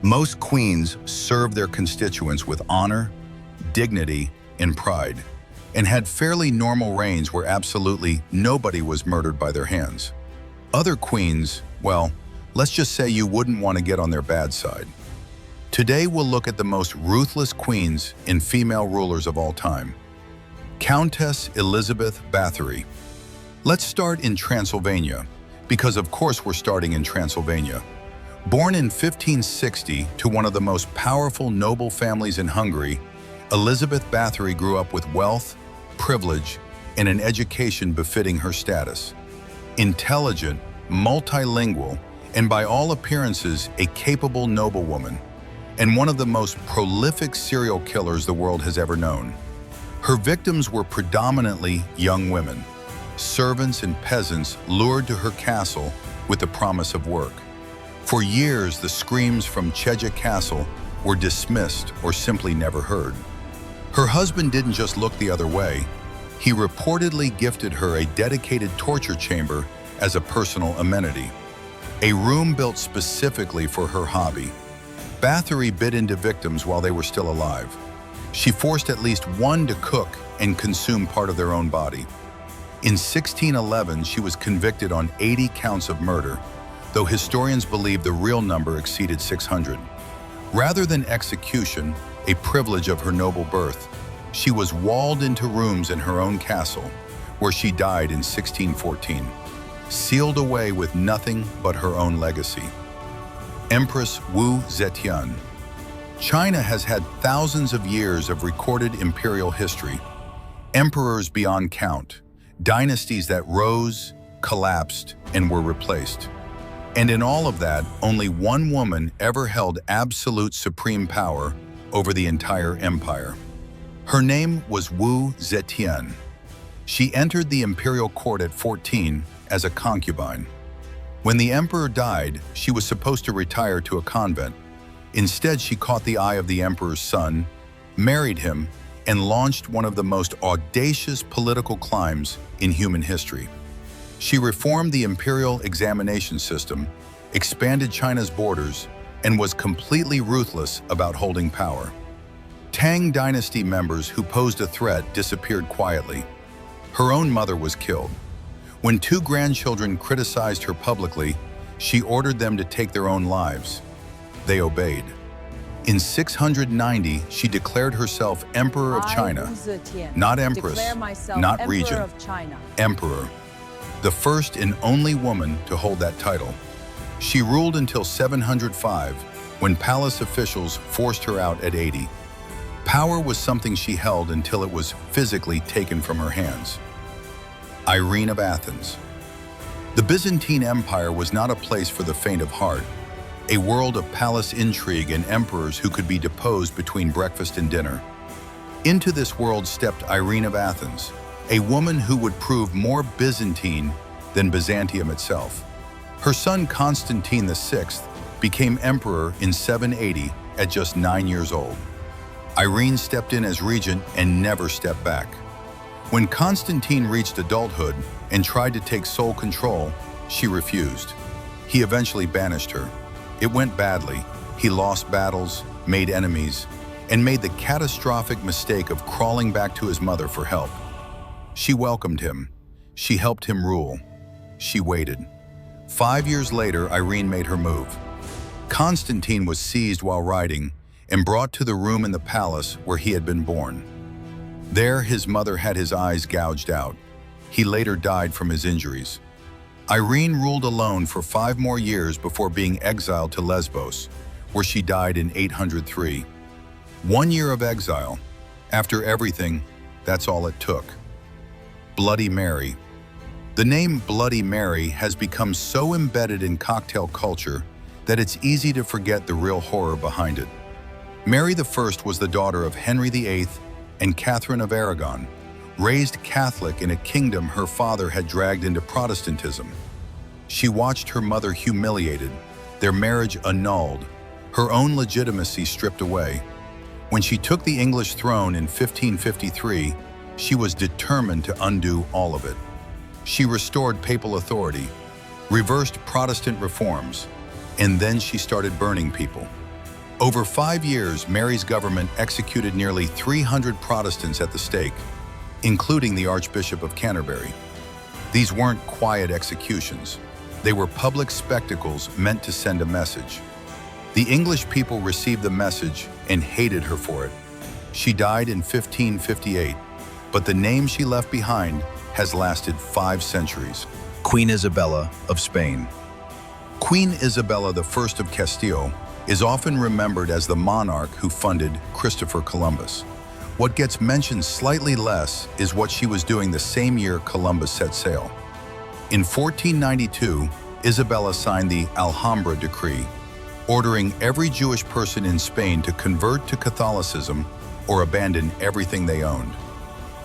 Most queens served their constituents with honor, dignity, and pride, and had fairly normal reigns where absolutely nobody was murdered by their hands. Other queens, well, let's just say you wouldn't want to get on their bad side. Today we'll look at the most ruthless queens and female rulers of all time. Countess Elizabeth Bathory. Let's start in Transylvania, because of course we're starting in Transylvania. Born in 1560 to one of the most powerful noble families in Hungary, Elizabeth Bathory grew up with wealth, privilege, and an education befitting her status. Intelligent, multilingual, and by all appearances, a capable noblewoman, and one of the most prolific serial killers the world has ever known. Her victims were predominantly young women, servants and peasants lured to her castle with the promise of work. For years, the screams from Cheja Castle were dismissed or simply never heard. Her husband didn't just look the other way. He reportedly gifted her a dedicated torture chamber as a personal amenity, a room built specifically for her hobby. Bathory bit into victims while they were still alive. She forced at least one to cook and consume part of their own body. In 1611, she was convicted on 80 counts of murder, though historians believe the real number exceeded 600. Rather than execution, a privilege of her noble birth, she was walled into rooms in her own castle, where she died in 1614, sealed away with nothing but her own legacy. Empress Wu Zetyan. China has had thousands of years of recorded imperial history, emperors beyond count, dynasties that rose, collapsed, and were replaced. And in all of that, only one woman ever held absolute supreme power over the entire empire. Her name was Wu Zetyan. She entered the imperial court at 14 as a concubine. When the emperor died, she was supposed to retire to a convent. Instead, she caught the eye of the emperor's son, married him, and launched one of the most audacious political climbs in human history. She reformed the imperial examination system, expanded China's borders, and was completely ruthless about holding power. Tang dynasty members who posed a threat disappeared quietly. Her own mother was killed. When 2 grandchildren criticized her publicly, she ordered them to take their own lives. They obeyed. In 690, she declared herself Emperor of China, not Empress, not Regent, Emperor, the first and only woman to hold that title. She ruled until 705, when palace officials forced her out at 80. Power was something she held until it was physically taken from her hands. Irene of Athens. The Byzantine Empire was not a place for the faint of heart, a world of palace intrigue and emperors who could be deposed between breakfast and dinner. Into this world stepped Irene of Athens, a woman who would prove more Byzantine than Byzantium itself. Her son Constantine VI became emperor in 780 at just 9 years old. Irene stepped in as regent and never stepped back. When Constantine reached adulthood and tried to take sole control, she refused. He eventually banished her. It went badly. He lost battles, made enemies, and made the catastrophic mistake of crawling back to his mother for help. She welcomed him. She helped him rule. She waited. 5 years later, Irene made her move. Constantine was seized while riding and brought to the room in the palace where he had been born. There, his mother had his eyes gouged out. He later died from his injuries. Irene ruled alone for 5 more years before being exiled to Lesbos, where she died in 803. 1 year of exile. After everything, that's all it took. Bloody Mary. The name Bloody Mary has become so embedded in cocktail culture that it's easy to forget the real horror behind it. Mary I was the daughter of Henry VIII and Catherine of Aragon, raised Catholic in a kingdom her father had dragged into Protestantism. She watched her mother humiliated, their marriage annulled, her own legitimacy stripped away. When she took the English throne in 1553, she was determined to undo all of it. She restored papal authority, reversed Protestant reforms, and then she started burning people. Over 5 years, Mary's government executed nearly 300 Protestants at the stake, including the Archbishop of Canterbury. These weren't quiet executions. They were public spectacles meant to send a message. The English people received the message and hated her for it. She died in 1558, but the name she left behind has lasted 5 centuries. Queen Isabella of Spain. Queen Isabella I of Castile is often remembered as the monarch who funded Christopher Columbus. What gets mentioned slightly less is what she was doing the same year Columbus set sail. In 1492, Isabella signed the Alhambra Decree, ordering every Jewish person in Spain to convert to Catholicism or abandon everything they owned.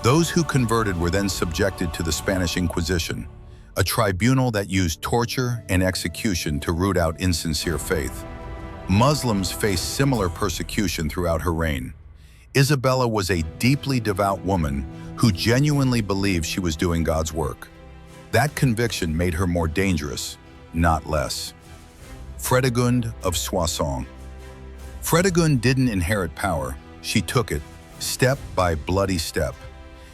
Those who converted were then subjected to the Spanish Inquisition, a tribunal that used torture and execution to root out insincere faith. Muslims faced similar persecution throughout her reign. Isabella was a deeply devout woman who genuinely believed she was doing God's work. That conviction made her more dangerous, not less. Fredegund of Soissons. Fredegund didn't inherit power, she took it, step by bloody step.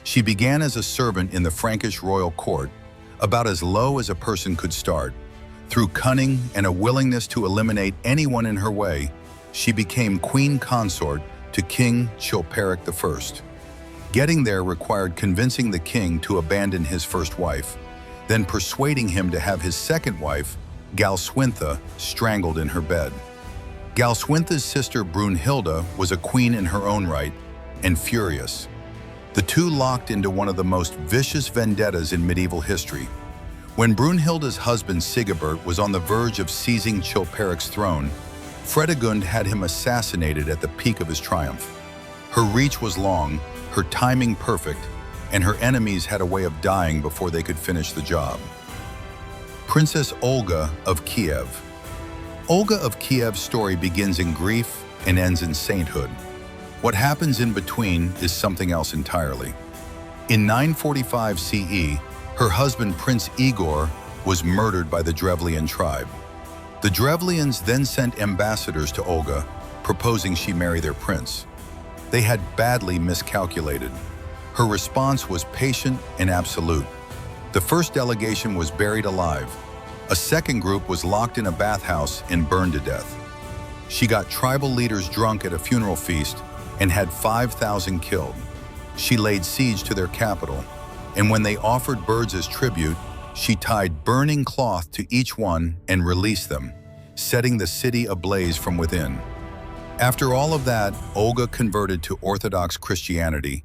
She began as a servant in the Frankish royal court, about as low as a person could start. Through cunning and a willingness to eliminate anyone in her way, she became queen consort to King Chilperic I. Getting there required convincing the king to abandon his first wife, then persuading him to have his second wife, Galswintha, strangled in her bed. Galswintha's sister Brunhilda was a queen in her own right, and furious. The two locked into one of the most vicious vendettas in medieval history. When Brunhilda's husband Sigebert was on the verge of seizing Chilperic's throne, Fredegund had him assassinated at the peak of his triumph. Her reach was long, her timing perfect, and her enemies had a way of dying before they could finish the job. Princess Olga of Kiev. Olga of Kiev's story begins in grief and ends in sainthood. What happens in between is something else entirely. In 945 CE, her husband Prince Igor was murdered by the Drevlian tribe. The Drevlians then sent ambassadors to Olga, proposing she marry their prince. They had badly miscalculated. Her response was patient and absolute. The first delegation was buried alive. A second group was locked in a bathhouse and burned to death. She got tribal leaders drunk at a funeral feast and had 5,000 killed. She laid siege to their capital, and when they offered birds as tribute, she tied burning cloth to each one and released them, setting the city ablaze from within. After all of that, Olga converted to Orthodox Christianity,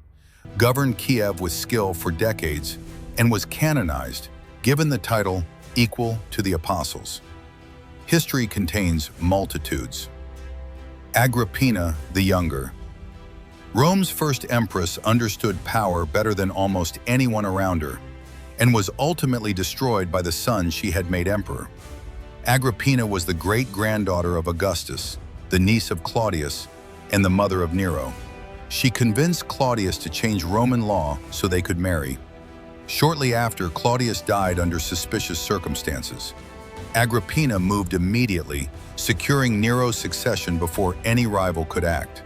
governed Kiev with skill for decades, and was canonized, given the title equal to the apostles. History contains multitudes. Agrippina the Younger. Rome's first empress understood power better than almost anyone around her, and was ultimately destroyed by the son she had made emperor. Agrippina was the great-granddaughter of Augustus, the niece of Claudius, and the mother of Nero. She convinced Claudius to change Roman law so they could marry. Shortly after, Claudius died under suspicious circumstances. Agrippina moved immediately, securing Nero's succession before any rival could act.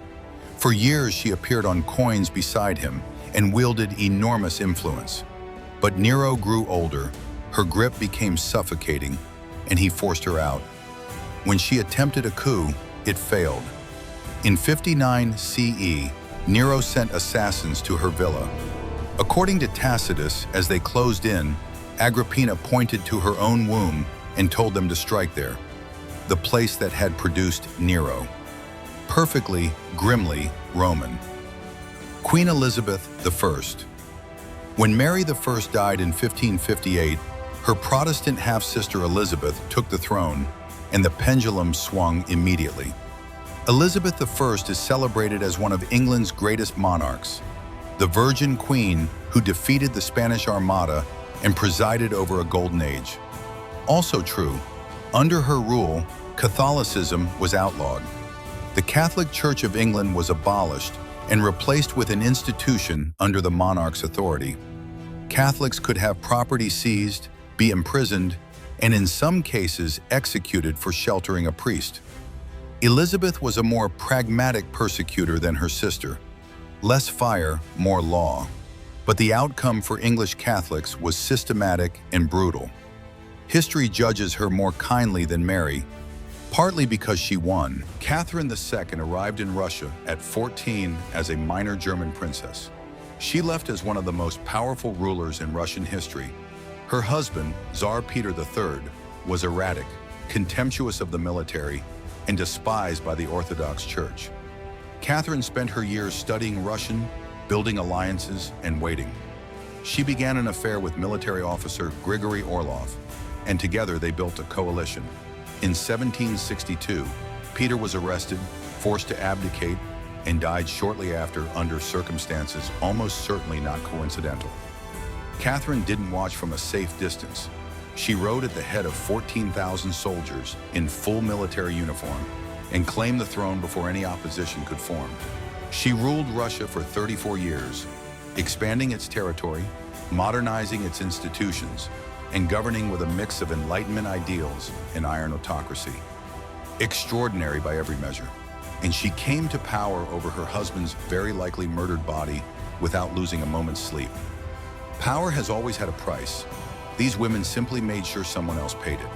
For years, she appeared on coins beside him and wielded enormous influence. But Nero grew older, her grip became suffocating, and he forced her out. When she attempted a coup, it failed. In 59 CE, Nero sent assassins to her villa. According to Tacitus, as they closed in, Agrippina pointed to her own womb and told them to strike there, the place that had produced Nero. Perfectly, grimly Roman. Queen Elizabeth I. When Mary I died in 1558, her Protestant half-sister Elizabeth took the throne, and the pendulum swung immediately. Elizabeth I is celebrated as one of England's greatest monarchs, the Virgin Queen who defeated the Spanish Armada and presided over a golden age. Also true, under her rule, Catholicism was outlawed. The Catholic Church of England was abolished and replaced with an institution under the monarch's authority. Catholics could have property seized, be imprisoned, and in some cases executed for sheltering a priest. Elizabeth was a more pragmatic persecutor than her sister. Less fire, more law. But the outcome for English Catholics was systematic and brutal. History judges her more kindly than Mary, partly because she won. Catherine II arrived in Russia at 14 as a minor German princess. She left as one of the most powerful rulers in Russian history. Her husband, Tsar Peter III, was erratic, contemptuous of the military, and despised by the Orthodox Church. Catherine spent her years studying Russian, building alliances, and waiting. She began an affair with military officer Grigory Orlov, and together they built a coalition. In 1762, Peter was arrested, forced to abdicate, and died shortly after under circumstances almost certainly not coincidental. Catherine didn't watch from a safe distance. She rode at the head of 14,000 soldiers in full military uniform and claimed the throne before any opposition could form. She ruled Russia for 34 years, expanding its territory, modernizing its institutions, and governing with a mix of Enlightenment ideals and iron autocracy. Extraordinary by every measure. And she came to power over her husband's very likely murdered body without losing a moment's sleep. Power has always had a price. These women simply made sure someone else paid it.